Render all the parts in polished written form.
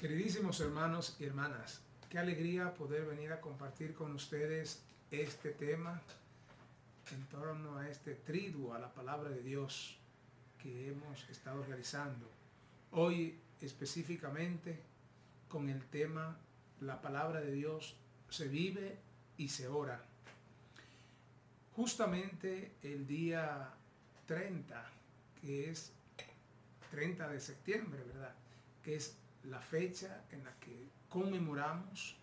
Queridísimos hermanos y hermanas, qué alegría poder venir a compartir con ustedes este tema en torno a este triduo, a la palabra de Dios que hemos estado realizando. Hoy específicamente con el tema la palabra de Dios se vive y se ora. Justamente el día 30, que es 30 de septiembre, ¿verdad? Que es la fecha en la que conmemoramos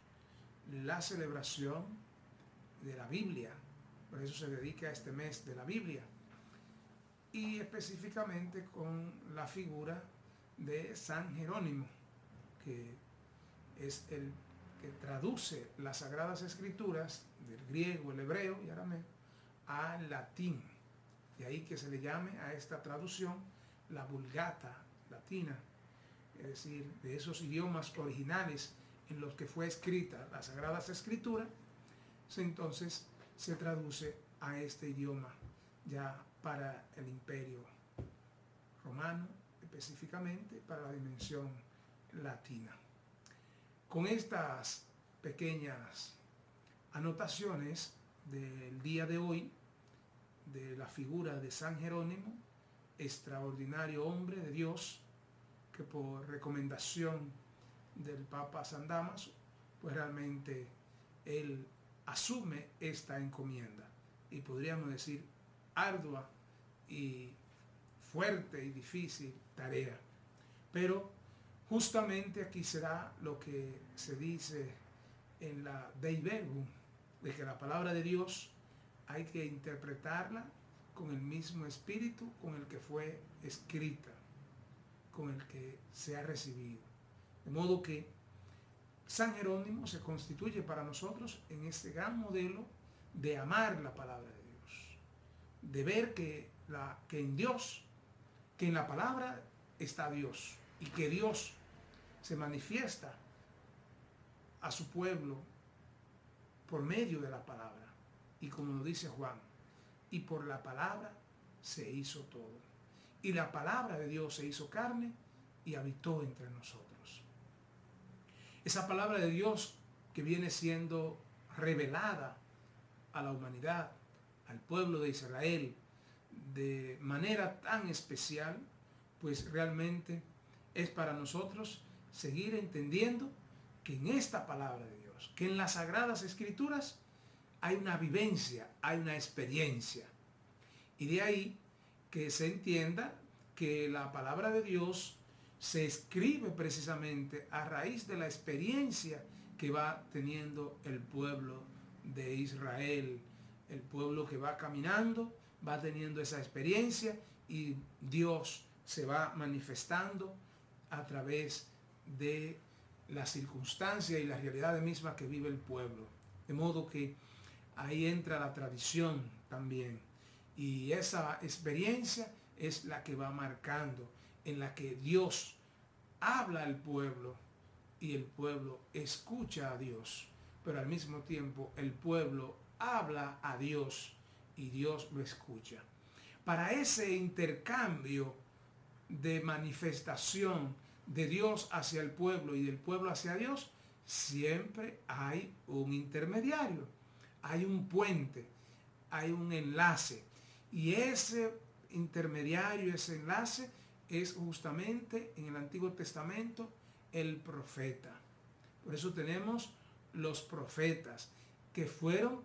la celebración de la Biblia. Por eso se dedica a este mes de la Biblia. Y específicamente con la figura de San Jerónimo, que es el que traduce las Sagradas Escrituras del griego, el hebreo y arameo al latín. De ahí que se le llame a esta traducción la Vulgata latina, es decir, de esos idiomas originales en los que fue escrita las Sagradas Escrituras, entonces se traduce a este idioma ya para el Imperio Romano, específicamente para la dimensión latina. Con estas pequeñas anotaciones del día de hoy, de la figura de San Jerónimo, extraordinario hombre de Dios, que por recomendación del Papa San Damaso, pues realmente él asume esta encomienda, y podríamos decir ardua y fuerte y difícil tarea. Pero justamente aquí será lo que se dice en la Dei Verbum, de que la palabra de Dios hay que interpretarla con el mismo espíritu con el que fue escrita, con el que se ha recibido. De modo que San Jerónimo se constituye para nosotros en este gran modelo de amar la palabra de Dios, de ver que en Dios, que en la palabra está Dios, y que Dios se manifiesta a su pueblo por medio de la palabra. Y como lo dice Juan, y por la palabra se hizo todo. Y la palabra de Dios se hizo carne y habitó entre nosotros. Esa palabra de Dios que viene siendo revelada a la humanidad, al pueblo de Israel, de manera tan especial, pues realmente es para nosotros seguir entendiendo que en esta palabra de Dios, que en las Sagradas Escrituras, hay una vivencia, hay una experiencia. Y de ahí que se entienda que la palabra de Dios se escribe precisamente a raíz de la experiencia que va teniendo el pueblo de Israel. El pueblo que va caminando, va teniendo esa experiencia y Dios se va manifestando a través de las circunstancias y las realidades mismas que vive el pueblo. De modo que ahí entra la tradición también. Y esa experiencia es la que va marcando, en la que Dios habla al pueblo y el pueblo escucha a Dios. Pero al mismo tiempo el pueblo habla a Dios y Dios lo escucha. Para ese intercambio de manifestación de Dios hacia el pueblo y del pueblo hacia Dios, siempre hay un intermediario, hay un puente, hay un enlace. Y ese intermediario, ese enlace, es justamente en el Antiguo Testamento el profeta. Por eso tenemos los profetas que fueron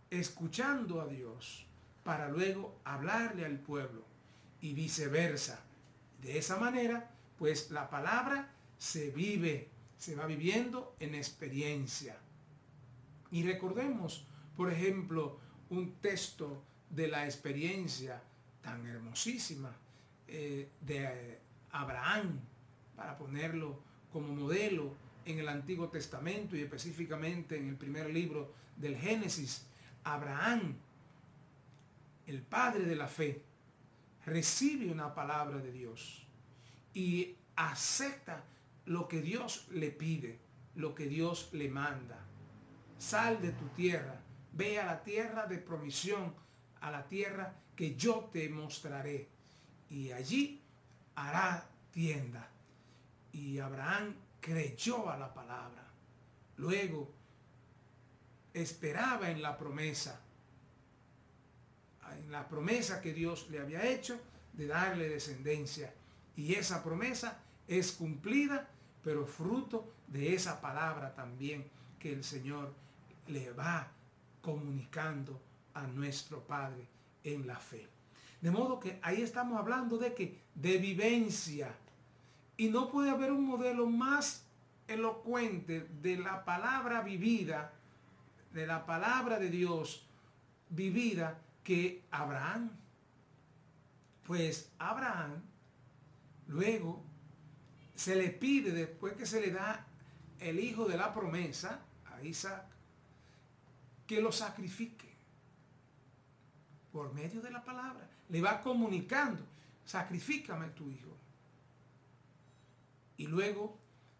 escuchando a Dios para luego hablarle al pueblo y viceversa. De esa manera, pues la palabra se vive, se va viviendo en experiencia. Y recordemos, por ejemplo, un texto de la experiencia tan hermosísima de Abraham, para ponerlo como modelo en el Antiguo Testamento y específicamente en el primer libro del Génesis. Abraham, el padre de la fe, recibe una palabra de Dios y acepta lo que Dios le pide, lo que Dios le manda. Sal de tu tierra, ve a la tierra de promisión, a la tierra que yo te mostraré, y allí hará tienda. Y Abraham creyó a la palabra. Luego esperaba en la promesa que Dios le había hecho de darle descendencia. Y esa promesa es cumplida, pero fruto de esa palabra también que el Señor le va comunicando a nuestro Padre en la fe. De modo que ahí estamos hablando de vivencia. Y no puede haber un modelo más elocuente de la palabra vivida, de la palabra de Dios vivida, que Abraham. Pues Abraham luego se le pide, después que se le da el hijo de la promesa a Isaac, que lo sacrifique por medio de la palabra. Le va comunicando: sacrifícame tu hijo. Y luego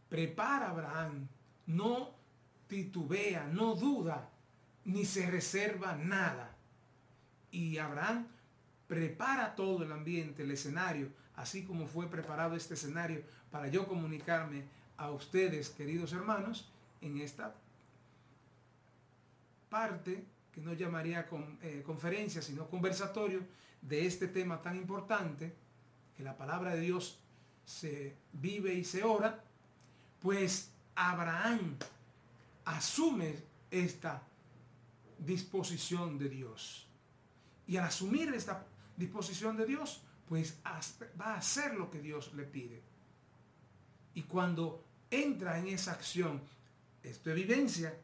prepara a Abraham, no titubea, no duda, ni se reserva nada. Y Abraham prepara todo el ambiente, el escenario, así como fue preparado este escenario para yo comunicarme a ustedes, queridos hermanos, en esta parte que no llamaría conferencia, sino conversatorio de este tema tan importante, que la palabra de Dios se vive y se ora. Pues Abraham asume esta disposición de Dios. Y al asumir esta disposición de Dios, pues va a hacer lo que Dios le pide. Y cuando entra en esa acción, esto es vivencia,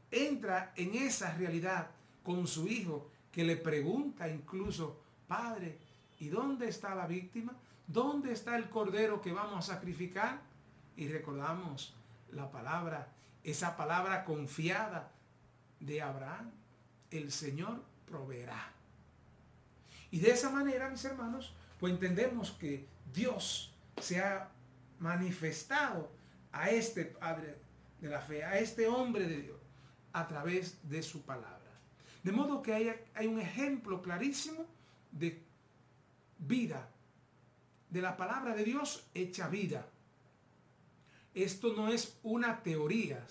entra en esa realidad con su hijo, que le pregunta incluso: Padre, ¿y dónde está la víctima? ¿Dónde está el cordero que vamos a sacrificar? Y recordamos la palabra, esa palabra confiada de Abraham: el Señor proveerá. Y de esa manera, mis hermanos, pues entendemos que Dios se ha manifestado a este Padre de la fe, a este hombre de Dios, a través de su palabra. De modo que hay un ejemplo clarísimo de vida, de la palabra de Dios hecha vida. Esto no es una teoría,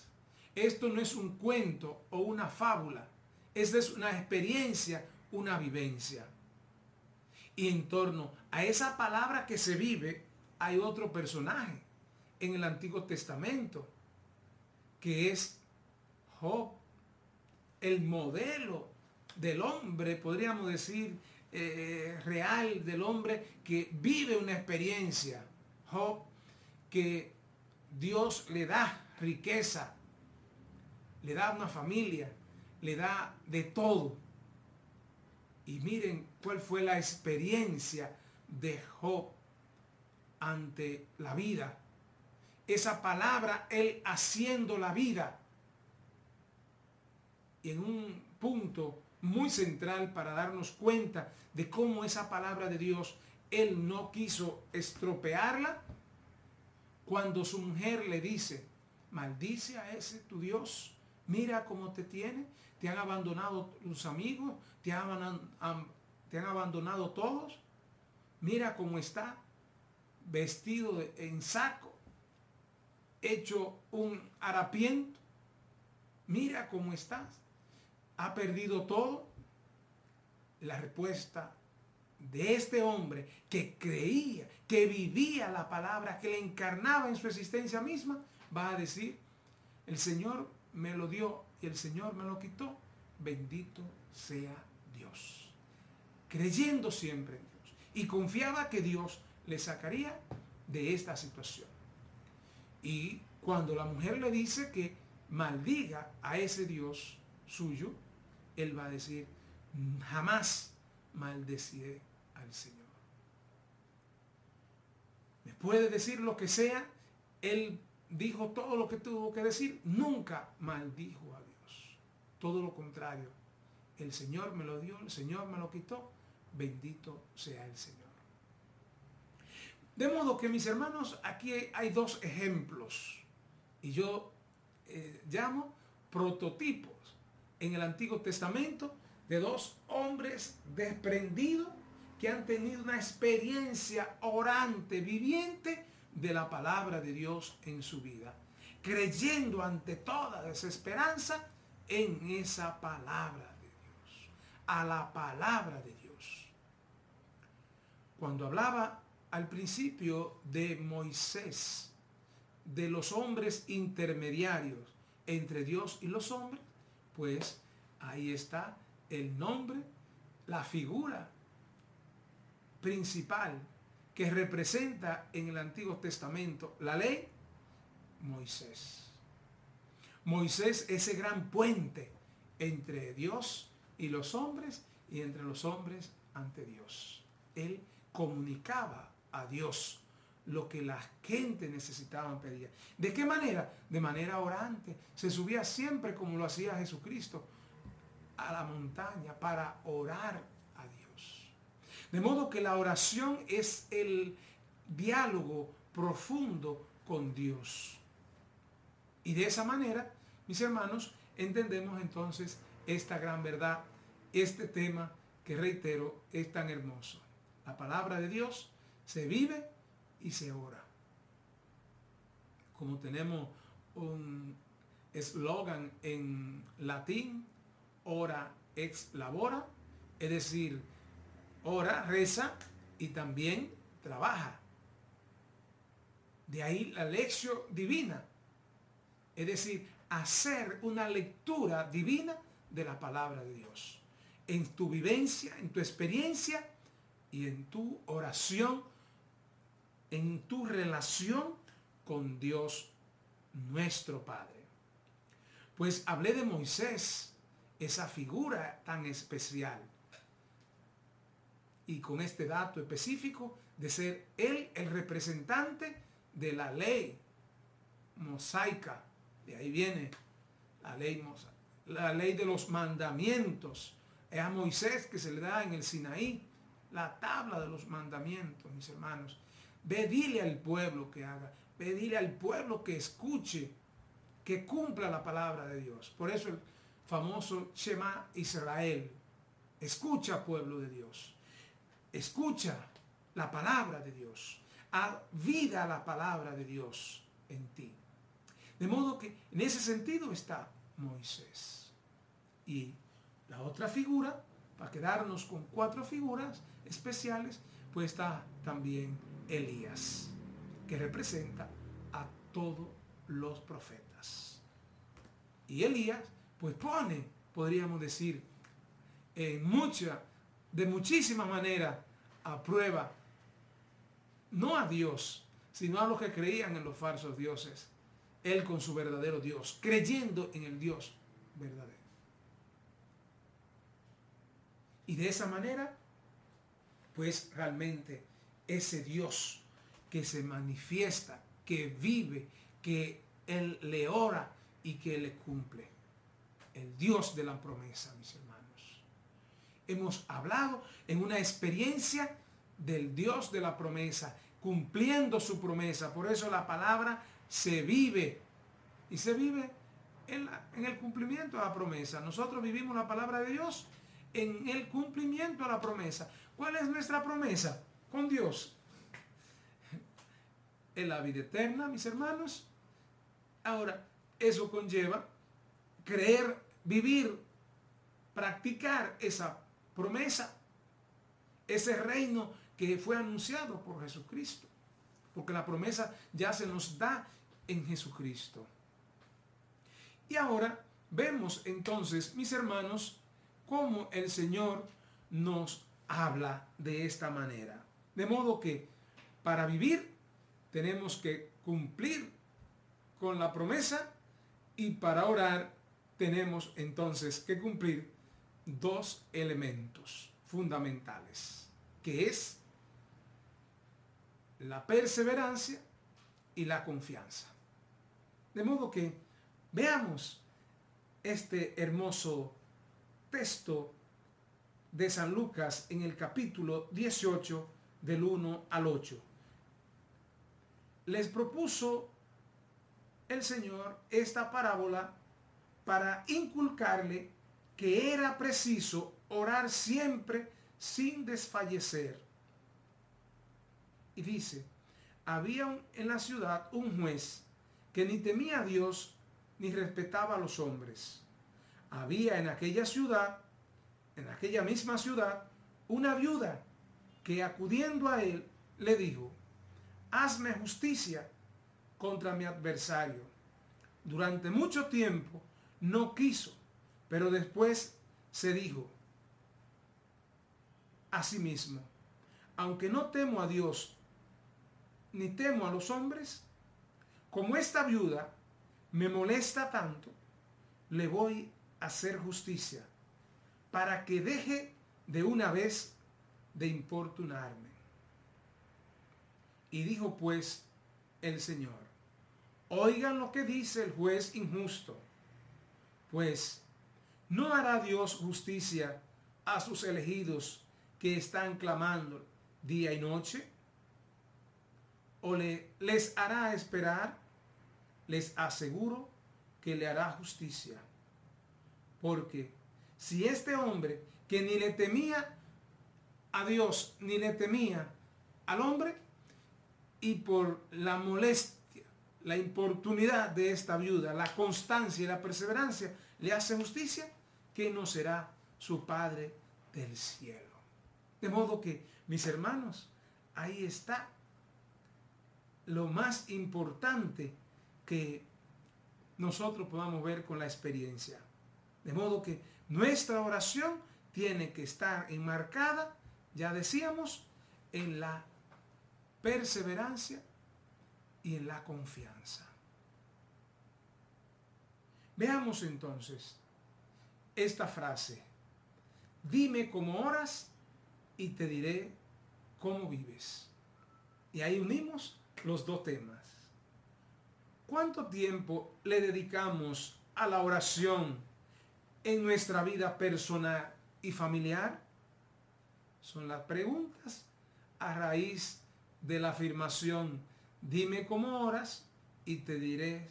esto no es un cuento o una fábula, esta es una experiencia, una vivencia. Y en torno a esa palabra que se vive, hay otro personaje en el Antiguo Testamento, que es Job, el modelo del hombre, podríamos decir, real, del hombre que vive una experiencia. Job, que Dios le da riqueza, le da una familia, le da de todo. Y miren cuál fue la experiencia de Job ante la vida. Esa palabra, él haciendo la vida. Y en un punto muy central para darnos cuenta de cómo esa palabra de Dios, él no quiso estropearla, cuando su mujer le dice: maldice a ese tu Dios, mira cómo te tiene, te han abandonado tus amigos, te han abandonado todos, mira cómo está, vestido en saco, hecho un harapiento, mira cómo estás, ha perdido todo. La respuesta de este hombre que creía, que vivía la palabra, que le encarnaba en su existencia misma, va a decir: el Señor me lo dio y el Señor me lo quitó, bendito sea Dios. Creyendo siempre en Dios, y confiaba que Dios le sacaría de esta situación. Y cuando la mujer le dice que maldiga a ese Dios suyo, él va a decir: jamás maldeciré al Señor. Después de decir lo que sea, él dijo todo lo que tuvo que decir, nunca maldijo a Dios. Todo lo contrario, el Señor me lo dio, el Señor me lo quitó, bendito sea el Señor. De modo que, mis hermanos, aquí hay dos ejemplos, y yo llamo prototipos en el Antiguo Testamento de dos hombres desprendidos que han tenido una experiencia orante, viviente, de la palabra de Dios en su vida, creyendo ante toda desesperanza en esa palabra de Dios, a la palabra de Dios. Cuando hablaba al principio de Moisés, de los hombres intermediarios entre Dios y los hombres, pues ahí está el nombre, la figura principal que representa en el Antiguo Testamento la ley, Moisés. Moisés, ese gran puente entre Dios y los hombres y entre los hombres ante Dios. Él comunicaba a Dios lo que la gente necesitaba pedir. ¿De qué manera? De manera orante. Se subía siempre, como lo hacía Jesucristo, a la montaña para orar a Dios. De modo que la oración es el diálogo profundo con Dios. Y de esa manera, mis hermanos, entendemos entonces esta gran verdad, este tema que, reitero, es tan hermoso. La palabra de Dios se vive y se ora. Como tenemos un eslogan en latín, ora ex labora, es decir, ora, reza y también trabaja. De ahí la lección divina, es decir, hacer una lectura divina de la palabra de Dios. En tu vivencia, en tu experiencia y en tu oración, en tu relación con Dios nuestro Padre. Pues hablé de Moisés, esa figura tan especial, y con este dato específico de ser él el representante de la ley mosaica. De ahí viene la ley de los mandamientos. Es a Moisés que se le da en el Sinaí la tabla de los mandamientos, mis hermanos. Ve, dile al pueblo que haga, ve, dile al pueblo que escuche, que cumpla la palabra de Dios. Por eso el famoso Shema Israel. Escucha, pueblo de Dios. Escucha la palabra de Dios. Haz vida la palabra de Dios en ti. De modo que en ese sentido está Moisés. Y la otra figura, para quedarnos con 4 figuras especiales, pues está también Elías, que representa a todos los profetas. Y Elías, pues pone, podríamos decir, de muchísimas maneras a prueba, no a Dios, sino a los que creían en los falsos dioses. Él con su verdadero Dios, creyendo en el Dios verdadero. Y de esa manera, pues realmente ese Dios que se manifiesta, que vive, que Él le ora y que le cumple. El Dios de la promesa, mis hermanos. Hemos hablado en una experiencia del Dios de la promesa, cumpliendo su promesa. Por eso la palabra se vive, y se vive en el cumplimiento de la promesa. Nosotros vivimos la palabra de Dios en el cumplimiento de la promesa. ¿Cuál es nuestra promesa? Con Dios. En la vida eterna, mis hermanos. Ahora, eso conlleva creer, vivir, practicar esa promesa, ese reino que fue anunciado por Jesucristo. Porque la promesa ya se nos da en Jesucristo. Y ahora vemos entonces, mis hermanos, cómo el Señor nos habla de esta manera. De modo que para vivir tenemos que cumplir con la promesa, y para orar tenemos entonces que cumplir 2 elementos fundamentales, que es la perseverancia y la confianza. De modo que veamos este hermoso texto de San Lucas en el capítulo 18 del 1 al 8. Les propuso el Señor esta parábola para inculcarle que era preciso orar siempre sin desfallecer. Y dice: había en la ciudad un juez que ni temía a Dios ni respetaba a los hombres. Había en aquella ciudad, en aquella misma ciudad, una viuda que acudiendo a él le dijo: hazme justicia contra mi adversario. Durante mucho tiempo no quiso, pero después se dijo a sí mismo: aunque no temo a Dios ni temo a los hombres, como esta viuda me molesta tanto, le voy a hacer justicia para que deje de una vez de importunarme. Y dijo pues el Señor: oigan lo que dice el juez injusto, pues ¿no hará Dios justicia a sus elegidos que están clamando día y noche? ¿O les hará esperar? Les aseguro que le hará justicia. Porque si este hombre, que ni le temía a Dios ni le temía al hombre, y por la molestia, la importunidad de esta viuda, la constancia y la perseverancia, le hace justicia, ¿qué no será su Padre del cielo? De modo que, mis hermanos, ahí está lo más importante que nosotros podamos ver con la experiencia. De modo que nuestra oración tiene que estar enmarcada, ya decíamos, en la perseverancia y en la confianza. Veamos entonces esta frase: dime cómo oras y te diré cómo vives. Y ahí unimos los dos temas. ¿Cuánto tiempo le dedicamos a la oración en nuestra vida personal y familiar? Son las preguntas a raíz de la afirmación: dime cómo oras y te diré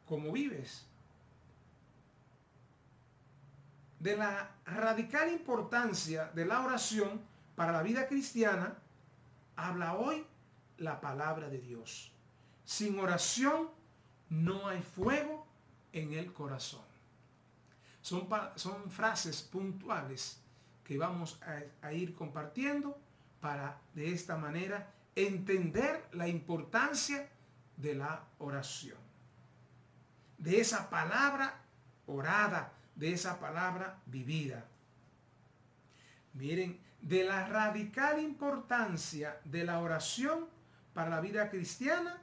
cómo vives. De la radical importancia de la oración para la vida cristiana habla hoy la palabra de Dios. Sin oración no hay fuego en el corazón. Son frases puntuales que vamos a ir compartiendo para de esta manera entender la importancia de la oración, de esa palabra orada, de esa palabra vivida. Miren, de la radical importancia de la oración para la vida cristiana,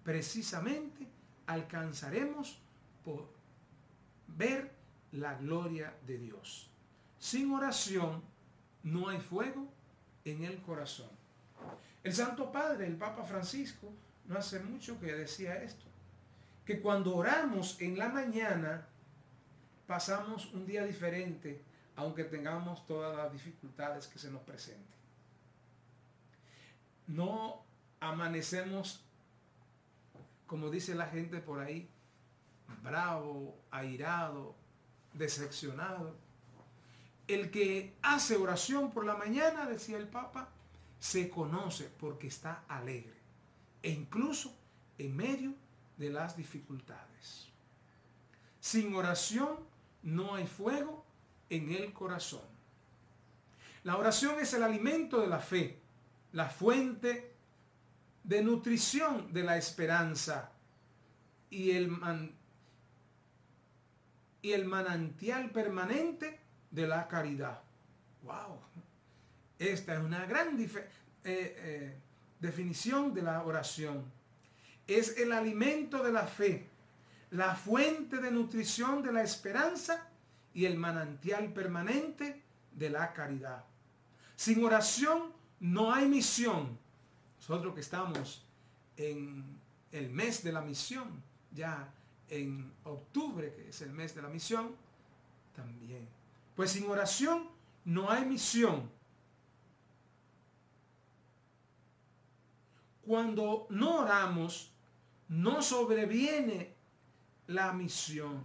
precisamente alcanzaremos por ver la gloria de Dios. Sin oración no hay fuego en el corazón. El Santo Padre, el Papa Francisco, no hace mucho que decía esto, que cuando oramos en la mañana pasamos un día diferente, aunque tengamos todas las dificultades que se nos presenten. No amanecemos, como dice la gente por ahí, bravo, airado, decepcionado. El que hace oración por la mañana, decía el Papa, se conoce porque está alegre, e incluso en medio de las dificultades. Sin oración no hay fuego en el corazón. La oración es el alimento de la fe, la fuente de nutrición de la esperanza y el manantial permanente de la caridad. ¡Wow! Esta es una gran definición de la oración. Es el alimento de la fe, la fuente de nutrición de la esperanza y el manantial permanente de la caridad. Sin oración no hay misión. Nosotros que estamos en el mes de la misión, ya en octubre, que es el mes de la misión, también. Pues sin oración no hay misión. Cuando no oramos, no sobreviene la misión.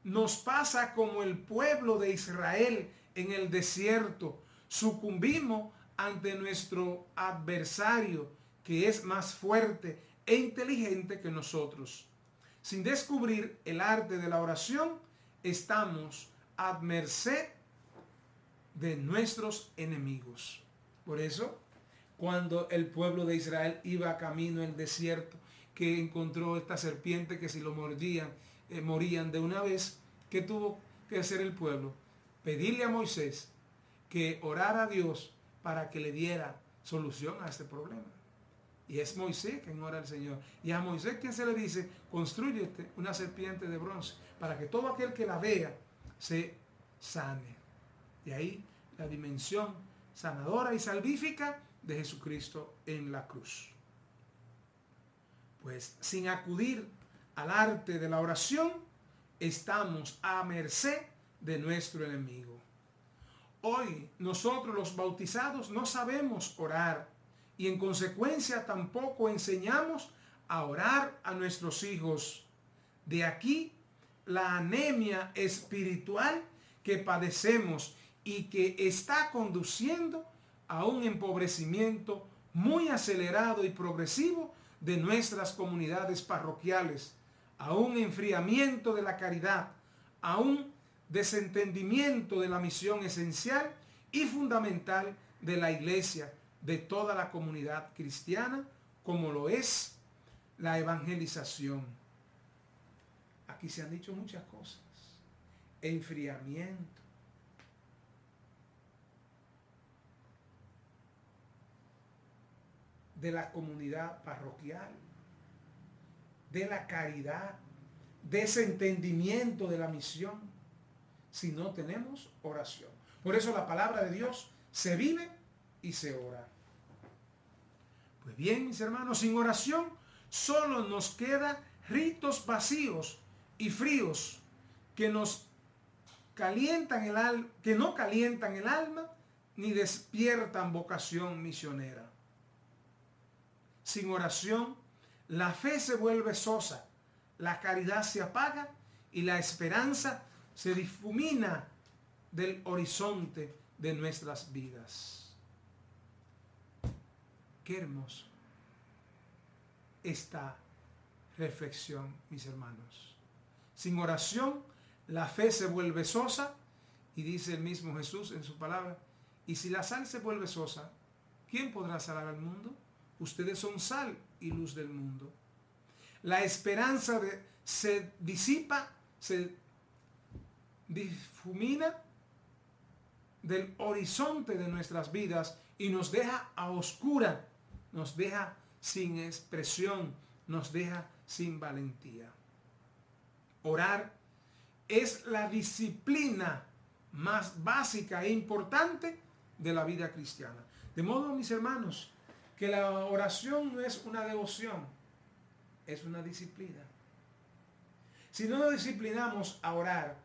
Nos pasa como el pueblo de Israel en el desierto. Sucumbimos ante nuestro adversario, que es más fuerte e inteligente que nosotros. Sin descubrir el arte de la oración, estamos a merced de nuestros enemigos. Por eso, cuando el pueblo de Israel iba camino en el desierto, que encontró esta serpiente que si lo mordían, morían de una vez, ¿qué tuvo que hacer el pueblo? Pedirle a Moisés que orara a Dios para que le diera solución a este problema. Y es Moisés quien ora al Señor. Y a Moisés quien se le dice, constrúyete una serpiente de bronce para que todo aquel que la vea se sane. Y ahí la dimensión sanadora y salvífica de Jesucristo en la cruz. Pues sin acudir al arte de la oración, estamos a merced de nuestro enemigo. Hoy nosotros los bautizados no sabemos orar y en consecuencia tampoco enseñamos a orar a nuestros hijos. De aquí la anemia espiritual que padecemos y que está conduciendo a un empobrecimiento muy acelerado y progresivo de nuestras comunidades parroquiales, a un enfriamiento de la caridad, a un desentendimiento de la misión esencial y fundamental de la iglesia, de toda la comunidad cristiana, como lo es la evangelización. Aquí se han dicho muchas cosas. Enfriamiento. De la comunidad parroquial, de la caridad, de ese entendimiento de la misión, si no tenemos oración. Por eso la palabra de Dios se vive y se ora. Pues bien, mis hermanos, sin oración solo nos quedan ritos vacíos y fríos que nos calientan el alma, que no calientan el alma ni despiertan vocación misionera. Sin oración, la fe se vuelve sosa, la caridad se apaga y la esperanza se difumina del horizonte de nuestras vidas. Qué hermoso esta reflexión, mis hermanos. Sin oración, la fe se vuelve sosa y dice el mismo Jesús en su palabra, y si la sal se vuelve sosa, ¿quién podrá salar al mundo? Ustedes son sal y luz del mundo. La esperanza se disipa, se difumina del horizonte de nuestras vidas y nos deja a oscura, nos deja sin expresión, nos deja sin valentía. Orar es la disciplina más básica e importante de la vida cristiana. De modo, mis hermanos, que la oración no es una devoción, es una disciplina. Si no nos disciplinamos a orar,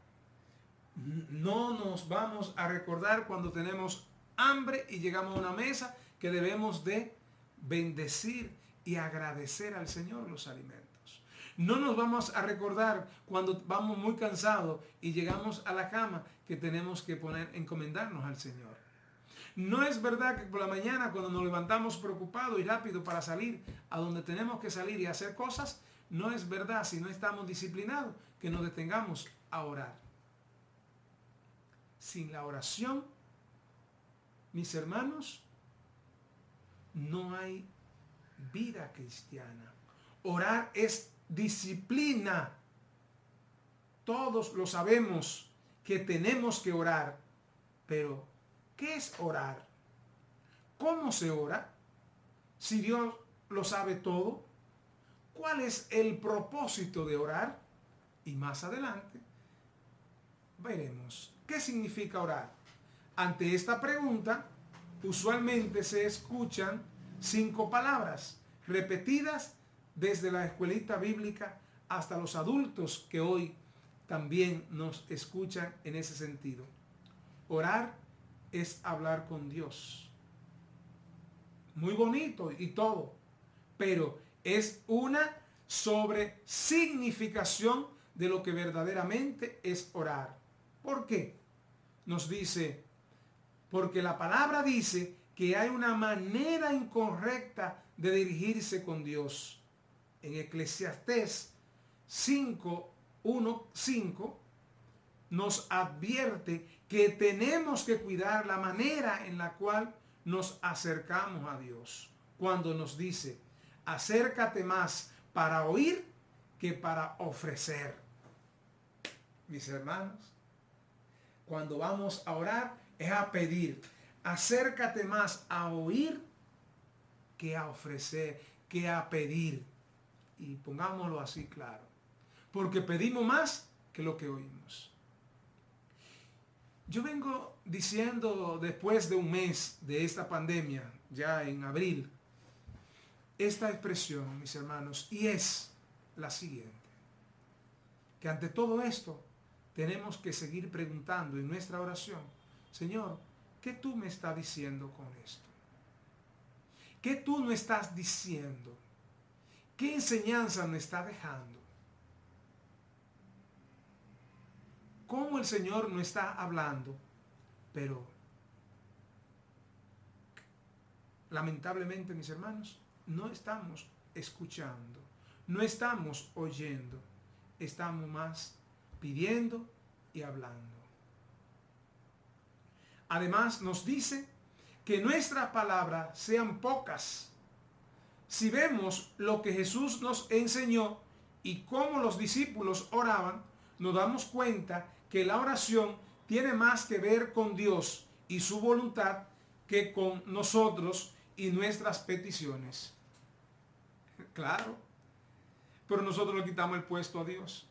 no nos vamos a recordar cuando tenemos hambre y llegamos a una mesa que debemos de bendecir y agradecer al Señor los alimentos. No nos vamos a recordar cuando vamos muy cansados y llegamos a la cama que tenemos que encomendarnos al Señor. No es verdad que por la mañana cuando nos levantamos preocupados y rápido para salir a donde tenemos que salir y hacer cosas, no es verdad si no estamos disciplinados que nos detengamos a orar. Sin la oración, mis hermanos, no hay vida cristiana. Orar es disciplina. Todos lo sabemos que tenemos que orar, pero ¿qué es orar? ¿Cómo se ora? Si Dios lo sabe todo, ¿cuál es el propósito de orar? Y más adelante veremos qué significa orar. Ante esta pregunta, usualmente se escuchan 5 palabras repetidas desde la escuelita bíblica hasta los adultos que hoy también nos escuchan en ese sentido. Orar es hablar con Dios. Muy bonito y todo, pero es una sobresignificación de lo que verdaderamente es orar. ¿Por qué? Nos dice, porque la palabra dice que hay una manera incorrecta de dirigirse con Dios. En Eclesiastés 5:1-5 nos advierte que tenemos que cuidar la manera en la cual nos acercamos a Dios. Cuando nos dice, acércate más para oír que para ofrecer. Mis hermanos, cuando vamos a orar es a pedir. Acércate más a oír que a ofrecer, que a pedir. Y pongámoslo así claro. Porque pedimos más que lo que oímos. Yo vengo diciendo después de un mes de esta pandemia, ya en abril, esta expresión, mis hermanos, y es la siguiente. Que ante todo esto tenemos que seguir preguntando en nuestra oración, Señor, ¿qué tú me estás diciendo con esto? ¿Qué tú no estás diciendo? ¿Qué enseñanza me está dejando? ¿Cómo el Señor no está hablando? Pero lamentablemente, mis hermanos, no estamos escuchando, no estamos oyendo, estamos más pidiendo y hablando. Además nos dice que nuestras palabras sean pocas. Si vemos lo que Jesús nos enseñó y cómo los discípulos oraban, nos damos cuenta que la oración tiene más que ver con Dios y su voluntad que con nosotros y nuestras peticiones. Claro, pero nosotros le quitamos el puesto a Dios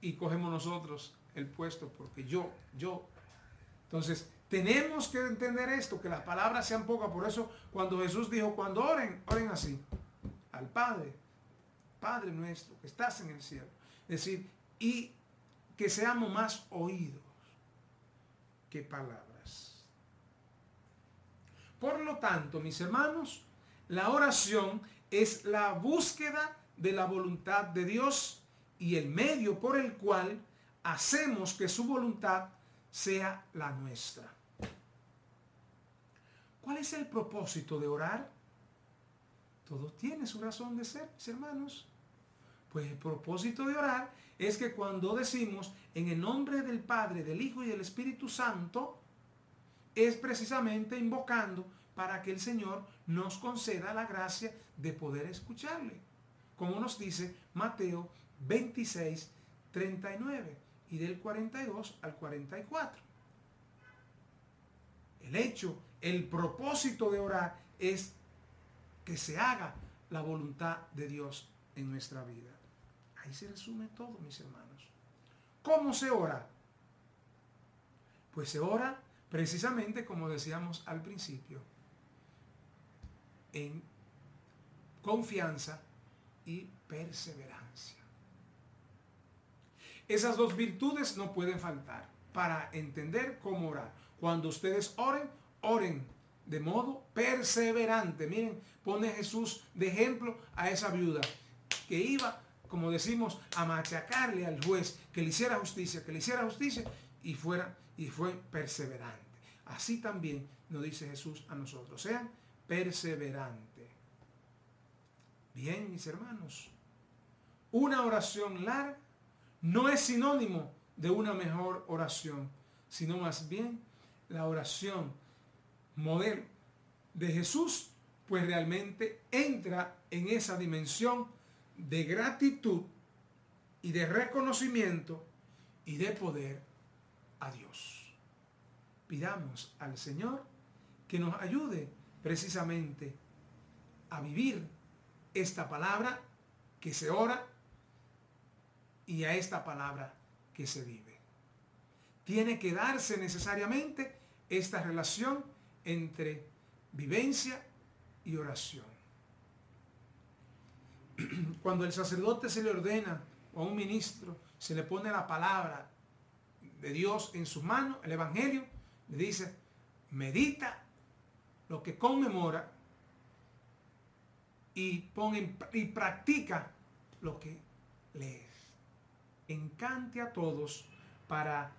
y cogemos nosotros el puesto porque yo. Entonces, tenemos que entender esto, que las palabras sean pocas. Por eso, cuando Jesús dijo, cuando oren, oren así, al Padre, Padre nuestro, que estás en el cielo. Es decir, y que seamos más oídos que palabras. Por lo tanto, mis hermanos, la oración es la búsqueda de la voluntad de Dios y el medio por el cual hacemos que su voluntad sea la nuestra. ¿Cuál es el propósito de orar? Todo tiene su razón de ser, mis hermanos. Pues el propósito de orar es que cuando decimos en el nombre del Padre, del Hijo y del Espíritu Santo, es precisamente invocando para que el Señor nos conceda la gracia de poder escucharle. Como nos dice Mateo 26:39 y del 42 al 44. El propósito de orar es que se haga la voluntad de Dios en nuestra vida. Ahí se resume todo, mis hermanos. ¿Cómo se ora? Pues se ora precisamente como decíamos al principio, en confianza y perseverancia. Esas dos virtudes no pueden faltar para entender cómo orar. Cuando ustedes oren, oren de modo perseverante. Miren, pone Jesús de ejemplo a esa viuda que iba, como decimos, a machacarle al juez que le hiciera justicia, y fue perseverante. Así también nos dice Jesús a nosotros, sean perseverantes. Bien, mis hermanos, una oración larga no es sinónimo de una mejor oración, sino más bien la oración modelo de Jesús, pues realmente entra en esa dimensión de gratitud y de reconocimiento y de poder a Dios. Pidamos al Señor que nos ayude precisamente a vivir esta palabra que se ora y a esta palabra que se vive. Tiene que darse necesariamente esta relación entre vivencia y oración. Cuando el sacerdote se le ordena o a un ministro se le pone la palabra de Dios en sus manos, el evangelio, le dice, medita lo que conmemora y practica lo que lees. Encante a todos para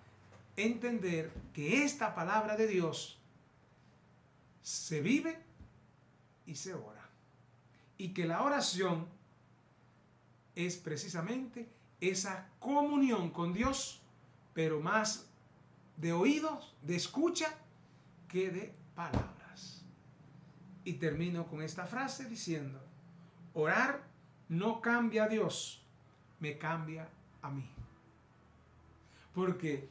entender que esta palabra de Dios se vive y se ora. Y que la oración es precisamente esa comunión con Dios, pero más de oídos, de escucha, que de palabras. Y termino con esta frase diciendo: orar no cambia a Dios, me cambia a mí. Porque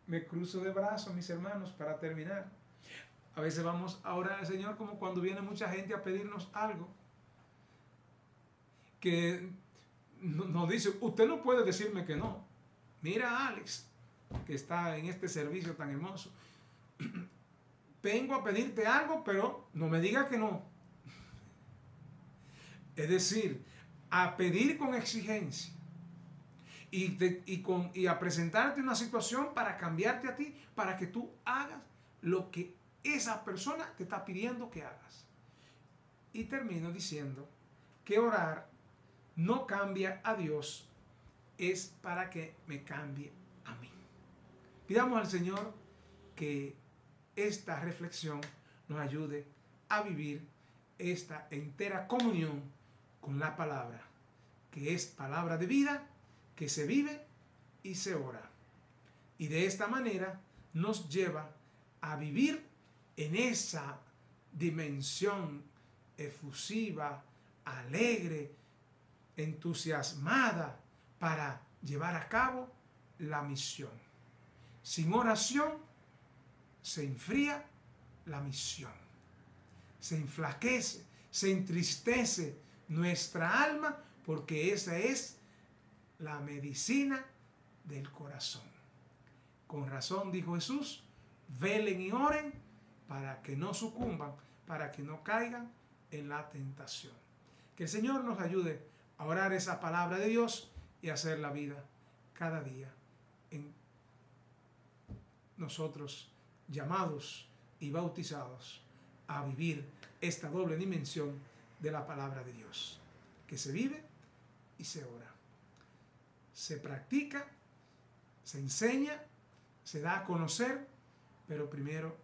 me cruzo de brazos, mis hermanos, para terminar. A veces vamos a orar al Señor como cuando viene mucha gente a pedirnos algo, que nos dice: usted no puede decirme que no. Mira a Alex, que está en este servicio tan hermoso. Vengo a pedirte algo, pero no me diga que no. Es decir, a pedir con exigencia y a presentarte una situación para cambiarte a ti, para que tú hagas lo que esa persona te está pidiendo que hagas. Y termino diciendo que orar no cambia a Dios, es para que me cambie a mí. Pidamos al Señor que esta reflexión nos ayude a vivir esta entera comunión con la palabra, que es palabra de vida, que se vive y se ora. Y de esta manera nos lleva a vivir en esa dimensión efusiva, alegre, entusiasmada para llevar a cabo la misión. Sin oración se enfría la misión, se enflaquece, se entristece nuestra alma, porque esa es la medicina del corazón. Con razón dijo Jesús: velen y oren para que no sucumban, para que no caigan en la tentación. Que el Señor nos ayude a orar esa palabra de Dios y a hacer la vida cada día en nosotros, llamados y bautizados a vivir esta doble dimensión de la palabra de Dios, que se vive y se ora, se practica, se enseña, se da a conocer, pero primero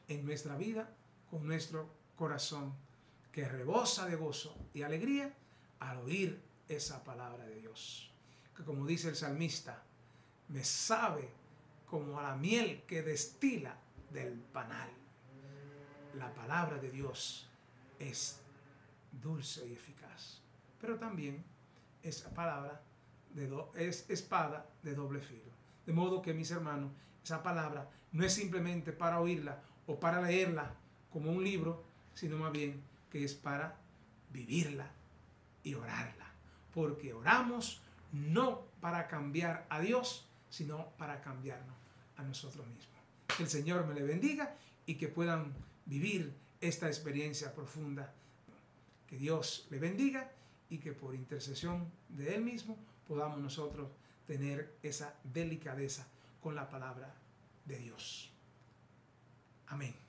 en nuestra vida, con nuestro corazón que rebosa de gozo y alegría al oír esa palabra de Dios, que, como dice el salmista, me sabe como a la miel que destila del panal. La palabra de Dios es dulce y eficaz, pero también esa palabra es espada de doble filo. De modo que, mis hermanos, esa palabra no es simplemente para oírla o para leerla como un libro, sino más bien que es para vivirla y orarla. Porque oramos no para cambiar a Dios, sino para cambiarnos a nosotros mismos. Que el Señor me le bendiga y que puedan vivir esta experiencia profunda. Que Dios le bendiga y que por intercesión de Él mismo podamos nosotros tener esa delicadeza con la palabra de Dios. Amén.